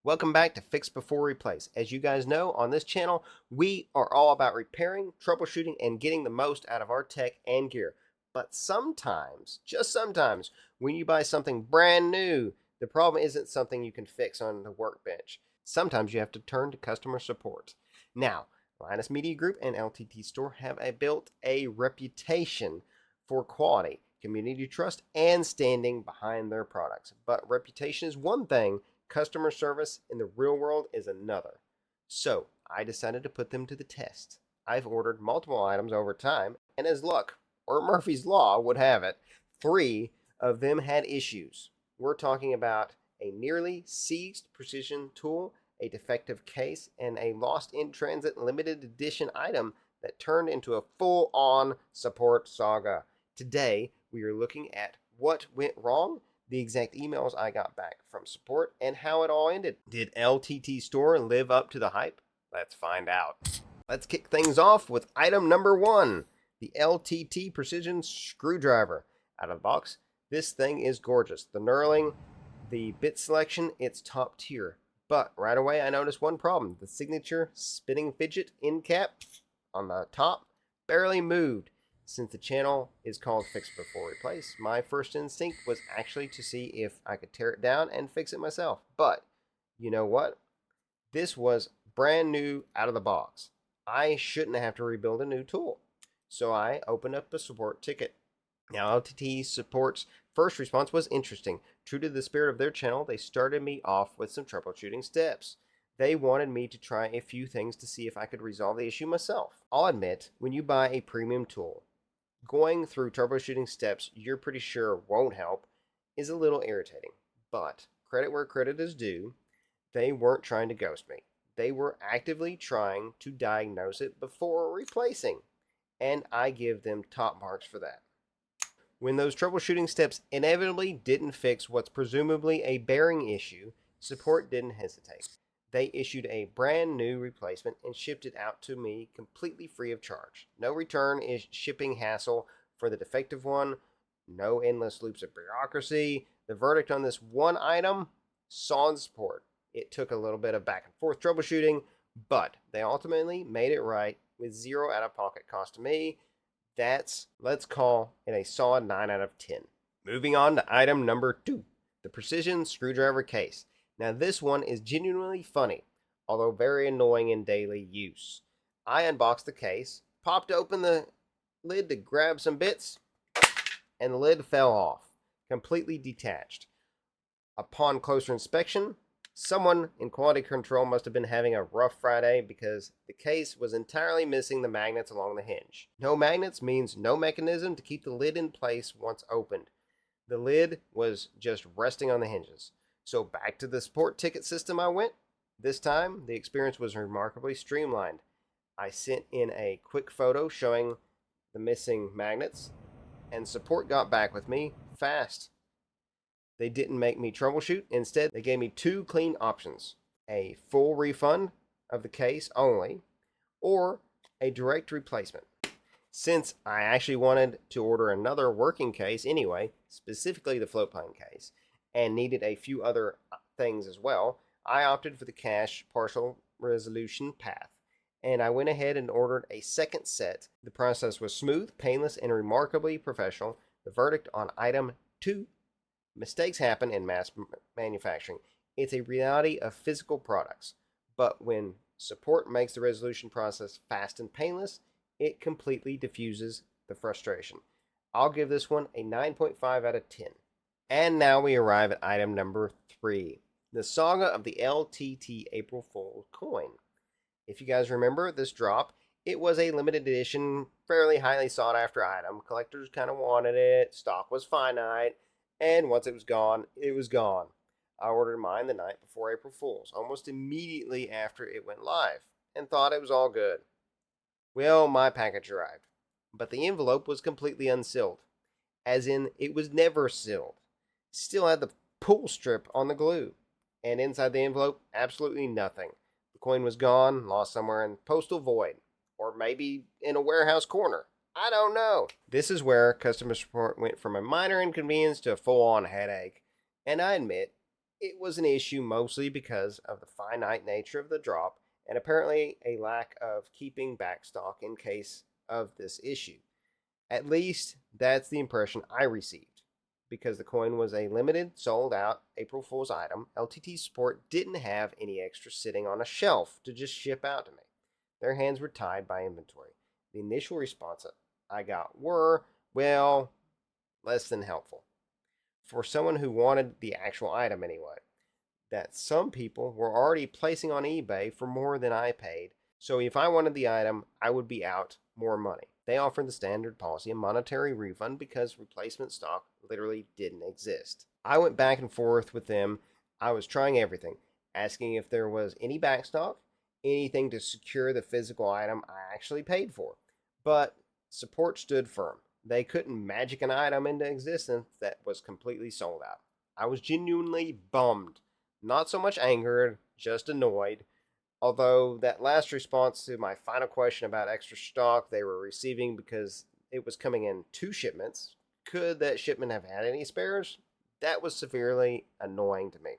Welcome back to Fix Before Replace. As you guys know, on this channel, we are all about repairing, troubleshooting, and getting the most out of our tech and gear. But sometimes, just sometimes, when you buy something brand new, the problem isn't something you can fix on the workbench. Sometimes you have to turn to customer support. Now, Linus Media Group and LTTStore have built a reputation for quality, community trust, and standing behind their products. But reputation is one thing, customer service in the real world is another. So I decided to put them to the test. I've ordered multiple items over time, and as luck, or Murphy's Law would have it, 3 of them had issues. We're talking about a nearly seized precision tool, a defective case, and a lost in transit limited edition item that turned into a full on support saga. Today, we are looking at what went wrong, the exact emails I got back from support, and how it all ended. Did LTTStore live up to the hype? Let's find out. Let's kick things off with item number 1, the LTT Precision Screwdriver. Out of the box, this thing is gorgeous. The knurling, the bit selection, it's top tier. But right away I noticed one problem. The signature spinning fidget end cap on the top barely moved. Since the channel is called Fix Before Replace, my first instinct was actually to see if I could tear it down and fix it myself. But you know what? This was brand new out of the box. I shouldn't have to rebuild a new tool. So I opened up a support ticket. Now, LTT Support's first response was interesting. True to the spirit of their channel, they started me off with some troubleshooting steps. They wanted me to try a few things to see if I could resolve the issue myself. I'll admit, when you buy a premium tool, going through troubleshooting steps you're pretty sure won't help is a little irritating. But credit where credit is due, they weren't trying to ghost me. They were actively trying to diagnose it before replacing, and I give them top marks for that. When those troubleshooting steps inevitably didn't fix what's presumably a bearing issue, support didn't hesitate. They issued a brand new replacement and shipped it out to me completely free of charge. No return is shipping hassle for the defective one, no endless loops of bureaucracy. The verdict on this one item, solid support. It took a little bit of back and forth troubleshooting, but they ultimately made it right with 0 out-of-pocket cost to me. That's, let's call it a solid 9 out of 10. Moving on to item number 2, the precision screwdriver case. Now this one is genuinely funny, although very annoying in daily use. I unboxed the case, popped open the lid to grab some bits, and the lid fell off, completely detached. Upon closer inspection, someone in quality control must have been having a rough Friday because the case was entirely missing the magnets along the hinge. No magnets means no mechanism to keep the lid in place once opened. The lid was just resting on the hinges. So back to the support ticket system I went. This time, the experience was remarkably streamlined. I sent in a quick photo showing the missing magnets, and support got back with me fast. They didn't make me troubleshoot. Instead, they gave me 2 clean options: a full refund of the case only, or a direct replacement. Since I actually wanted to order another working case anyway, specifically the floatplane case, and needed a few other things as well, I opted for the cash partial resolution path, and I went ahead and ordered a second set. The process was smooth, painless, and remarkably professional. The verdict on item 2: mistakes happen in mass manufacturing. It's a reality of physical products. But when support makes the resolution process fast and painless, it completely diffuses the frustration. I'll give this one a 9.5 out of 10. And now we arrive at item number 3, the Saga of the LTT April Fool coin. If you guys remember this drop, it was a limited edition, fairly highly sought after item. Collectors kind of wanted it, stock was finite, and once it was gone, it was gone. I ordered mine the night before April Fool's, almost immediately after it went live, and thought it was all good. Well, my package arrived, but the envelope was completely unsealed, as in it was never sealed. Still had the pull strip on the glue, and inside the envelope, absolutely nothing. The coin was gone, lost somewhere in the postal void, or maybe in a warehouse corner. I don't know. This is where customer support went from a minor inconvenience to a full-on headache. And I admit, It was an issue mostly because of the finite nature of the drop and apparently a lack of keeping back stock in case of this issue. At least that's the impression I received. Because the coin was a limited, sold out April Fool's item, LTT Support didn't have any extra sitting on a shelf to just ship out to me. Their hands were tied by inventory. The initial response I got were, well, less than helpful. For someone who wanted the actual item anyway. That some people were already placing on eBay for more than I paid, so if I wanted the item, I would be out more money. They offered the standard policy, a monetary refund, because replacement stock literally didn't exist. I went back and forth with them. I was trying everything, asking if there was any backstock, anything to secure the physical item I actually paid for. But support stood firm. They couldn't magic an item into existence that was completely sold out. I was genuinely bummed. Not so much angered, just annoyed. Although that last response to my final question about extra stock they were receiving because it was coming in 2 shipments, could that shipment have had any spares? That was severely annoying to me.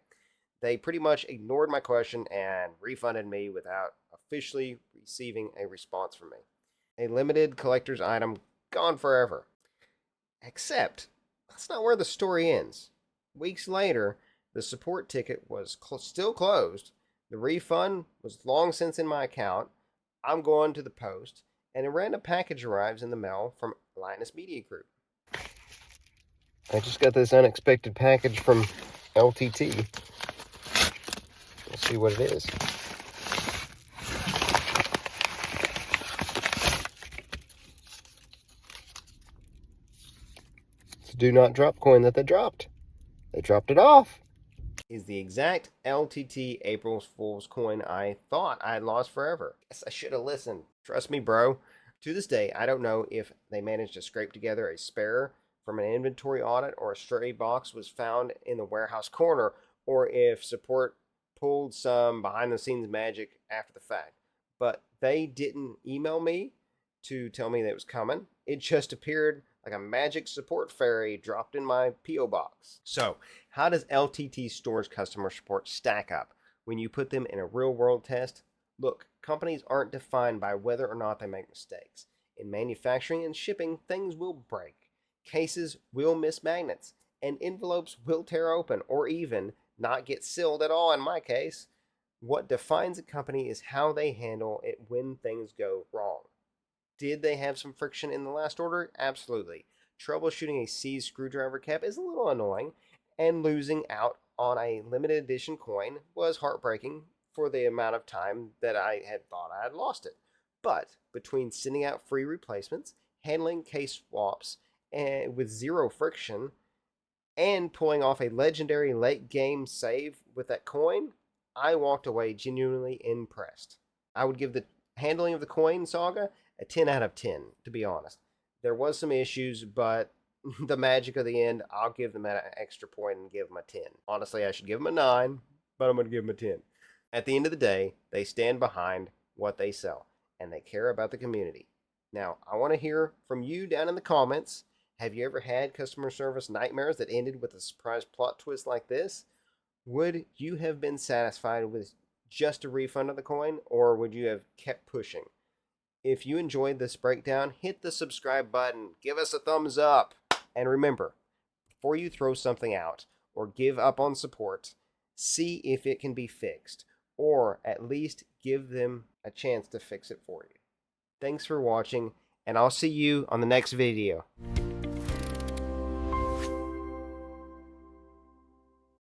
They pretty much ignored my question and refunded me without officially receiving a response from me. A limited collector's item gone forever. Except, that's not where the story ends. Weeks later, the support ticket was still closed. The refund was long since in my account. I'm going to the post, and a random package arrives in the mail from Linus Media Group. I just got this unexpected package from LTT. Let's see what it is. It's a do not drop coin that they dropped. They dropped it off. Is the exact LTT April Fool's coin I thought I had lost forever. Guess I should have listened. Trust me, bro. To this day, I don't know if they managed to scrape together a spare from an inventory audit or a stray box was found in the warehouse corner, or if support pulled some behind the scenes magic after the fact. But they didn't email me to tell me that it was coming. It just appeared like a magic support fairy dropped in my P.O. box. So, how does LTTStore's customer support stack up when you put them in a real world test? Look, companies aren't defined by whether or not they make mistakes. In manufacturing and shipping, things will break. Cases will miss magnets, and envelopes will tear open or even not get sealed at all in my case. What defines a company is how they handle it when things go wrong. Did they have some friction in the last order? Absolutely. Troubleshooting a seized screwdriver cap is a little annoying, and losing out on a limited edition coin was heartbreaking for the amount of time that I had thought I had lost it. But between sending out free replacements, handling case swaps and with zero friction, and pulling off a legendary late game save with that coin, I walked away genuinely impressed. I would give the handling of the coin saga a 10 out of 10, to be honest. There was some issues, but the magic of the end, I'll give them an extra point and give them a 10. Honestly, I should give them a 9, but I'm going to give them a 10. At the end of the day, they stand behind what they sell, and they care about the community. Now, I want to hear from you down in the comments. Have you ever had customer service nightmares that ended with a surprise plot twist like this? Would you have been satisfied with just a refund of the coin, or would you have kept pushing? If you enjoyed this breakdown, hit the subscribe button, give us a thumbs up, and remember, before you throw something out or give up on support, see if it can be fixed, or at least give them a chance to fix it for you. Thanks for watching, and I'll see you on the next video.